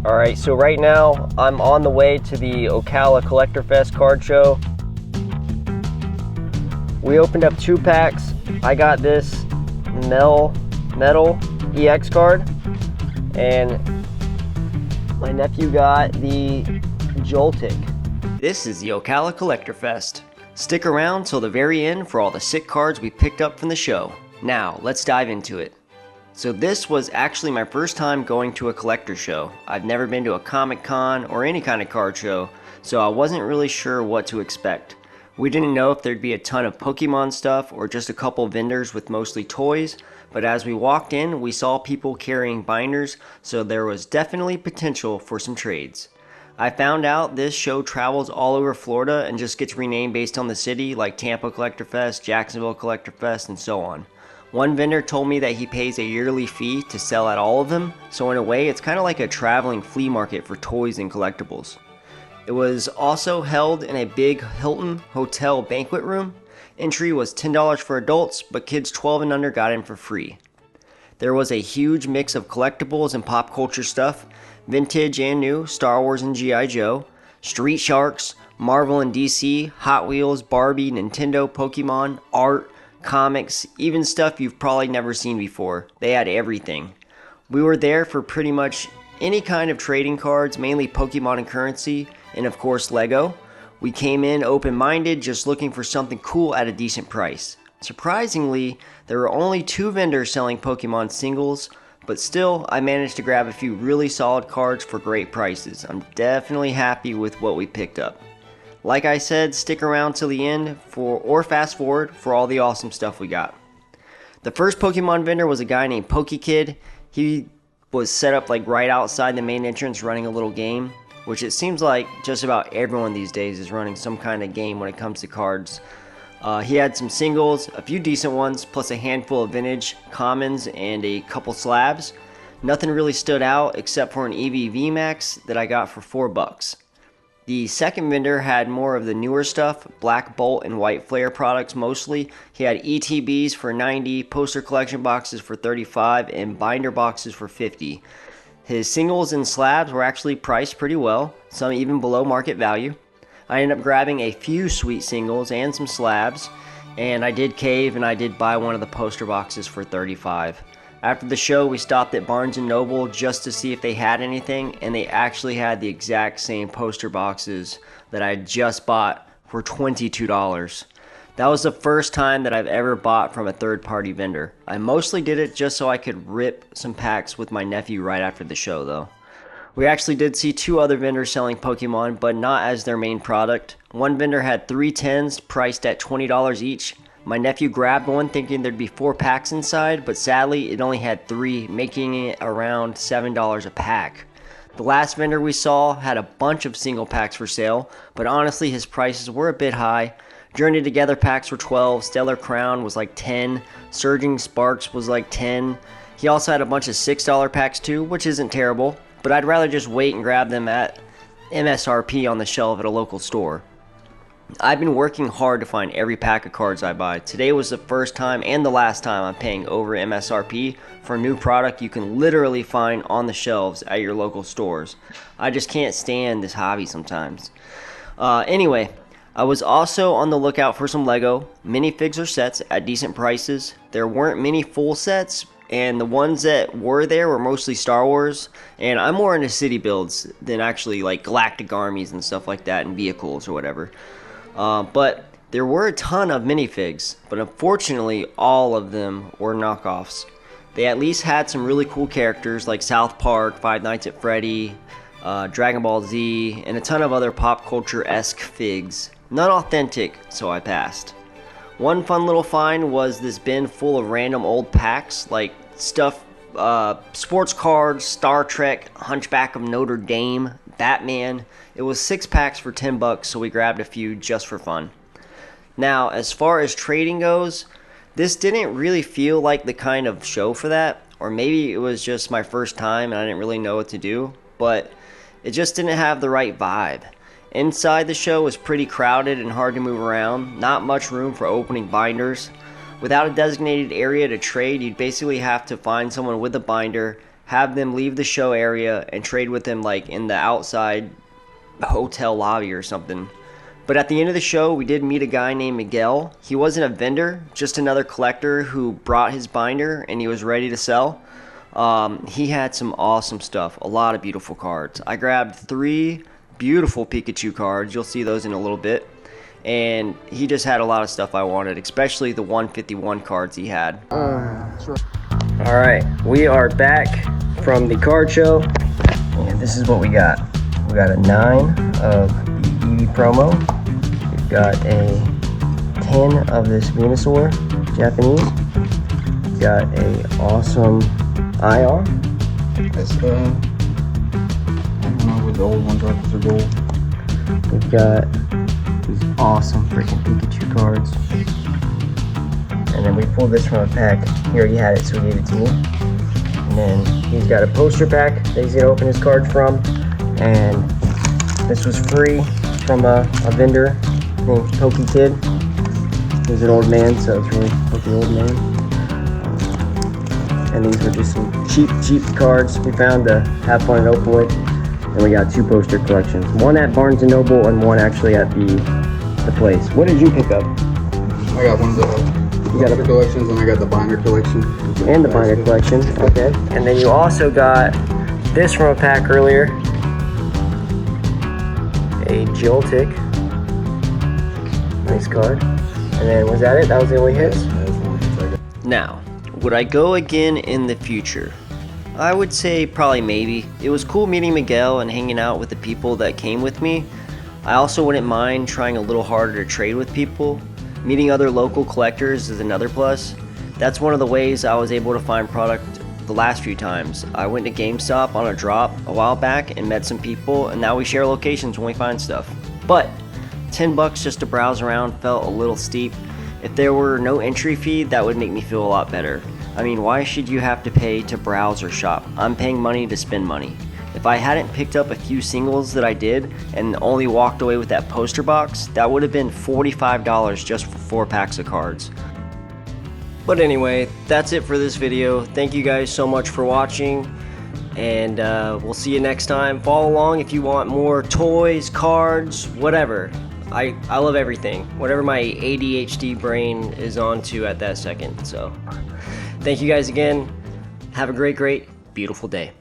Alright, so right now I'm on the way to the Ocala Collector Fest card show. We opened up 2 packs. I got this metal EX card, and my nephew got the Joltik. This is the Ocala Collector Fest. Stick around till the very end for all the sick cards we picked up from the show. Now, let's dive into it. So this was actually my first time going to a collector show. I've never been to a Comic Con or any kind of card show, so I wasn't really sure what to expect. We didn't know if there'd be a ton of Pokemon stuff or just a couple vendors with mostly toys, but as we walked in, we saw people carrying binders, so there was definitely potential for some trades. I found out this show travels all over Florida and just gets renamed based on the city, like Tampa Collector Fest, Jacksonville Collector Fest, and so on. One vendor told me that he pays a yearly fee to sell at all of them, so in a way it's kind of like a traveling flea market for toys and collectibles. It was also held in a big Hilton hotel banquet room. Entry was $10 for adults, but kids 12 and under got in for free. There was a huge mix of collectibles and pop culture stuff, vintage and new, Star Wars and G.I. Joe, Street Sharks, Marvel and DC, Hot Wheels, Barbie, Nintendo, Pokemon, art, comics, even stuff you've probably never seen before. They had everything. We were there for pretty much any kind of trading cards, mainly Pokemon and currency, and of course Lego. We came in open-minded, just looking for something cool at a decent price. Surprisingly, there were only 2 vendors selling Pokemon singles, but still, I managed to grab a few really solid cards for great prices. I'm definitely happy with what we picked up. Like I said, stick around till the end or fast forward for all the awesome stuff we got. The first Pokemon vendor was a guy named PokeKid. He was set up like right outside the main entrance running a little game, which it seems like just about everyone these days is running some kind of game when it comes to cards. He had some singles, a few decent ones, plus a handful of vintage, commons, and a couple slabs. Nothing really stood out except for an Eevee VMAX that I got for $4. The second vendor had more of the newer stuff, Black Bolt and White Flare products mostly. He had ETBs for $90, poster collection boxes for $35, and binder boxes for $50. His singles and slabs were actually priced pretty well, some even below market value. I ended up grabbing a few sweet singles and some slabs, and I did cave and I did buy one of the poster boxes for $35. After the show, we stopped at Barnes & Noble just to see if they had anything, and they actually had the exact same poster boxes that I just bought for $22. That was the first time that I've ever bought from a third-party vendor. I mostly did it just so I could rip some packs with my nephew right after the show, though. We actually did see 2 other vendors selling Pokemon, but not as their main product. One vendor had 3 tins priced at $20 each. My nephew grabbed one thinking there'd be 4 packs inside, but sadly it only had 3, making it around $7 a pack. The last vendor we saw had a bunch of single packs for sale, but honestly his prices were a bit high. Journey Together packs were $12, Stellar Crown was like $10, Surging Sparks was like $10. He also had a bunch of $6 packs too, which isn't terrible, but I'd rather just wait and grab them at MSRP on the shelf at a local store. I've been working hard to find every pack of cards I buy. Today was the first time and the last time I'm paying over MSRP for a new product you can literally find on the shelves at your local stores. I just can't stand this hobby sometimes. Anyway, I was also on the lookout for some Lego minifigs or sets at decent prices. There weren't many full sets, and the ones that were there were mostly Star Wars, and I'm more into city builds than actually like galactic armies and stuff like that and vehicles or whatever. But there were a ton of minifigs, but unfortunately all of them were knockoffs. They at least had some really cool characters like South Park, Five Nights at Freddy, Dragon Ball Z, and a ton of other pop culture-esque figs. Not authentic, so I passed. One fun little find was this bin full of random old packs, like stuff, sports cards, Star Trek, Hunchback of Notre Dame, Batman. It was 6 packs for $10, so we grabbed a few just for fun. Now, as far as trading goes, this didn't really feel like the kind of show for that, or maybe it was just my first time and I didn't really know what to do, but it just didn't have the right vibe. Inside the show was pretty crowded and hard to move around, not much room for opening binders. Without a designated area to trade, you'd basically have to find someone with a binder, have them leave the show area and trade with them like in the outside hotel lobby or something. But at the end of the show, we did meet a guy named Miguel. He wasn't a vendor, just another collector who brought his binder and he was ready to sell. He had some awesome stuff, a lot of beautiful cards. I grabbed 3 beautiful Pikachu cards. You'll see those in a little bit. And he just had a lot of stuff I wanted, especially the 151 cards he had. All right, we are back from the card show, and this is what we got. We got a 9 of the Eevee promo. We've got a 10 of this Venusaur, Japanese. We've got a awesome IR. That's I don't know what the old ones are because they're gold. We've got these awesome freaking Pikachu cards. And then we pulled this from a pack. He already had it, so he gave it to me. And then he's got a poster pack that he's gonna open his cards from. And this was free from a vendor named Pokey Kid. He's an old man, so it's really Pokey Old Man. And these were just some cheap cards we found to have fun at Opoid. And we got 2 poster collections. One at Barnes & Noble and one actually at the place. What did you pick up? I got one of the poster collections and I got the binder collection. And the binder collection, okay. And then you also got this from a pack earlier. A Joltik. Nice card. And then was that it? That was the only hits? Now, would I go again in the future? I would say probably maybe. It was cool meeting Miguel and hanging out with the people that came with me. I also wouldn't mind trying a little harder to trade with people. Meeting other local collectors is another plus. That's one of the ways I was able to find product the last few times. I went to GameStop on a drop a while back and met some people, and now we share locations when we find stuff. But $10 just to browse around felt a little steep. If there were no entry fee, that would make me feel a lot better. I mean, why should you have to pay to browse or shop? I'm paying money to spend money. If I hadn't picked up a few singles that I did and only walked away with that poster box, that would have been $45 just for 4 packs of cards. But anyway, that's it for this video. Thank you guys so much for watching, and we'll see you next time. Follow along if you want more toys, cards, whatever. I love everything. Whatever my ADHD brain is onto at that second. So thank you guys again. Have a great, beautiful day.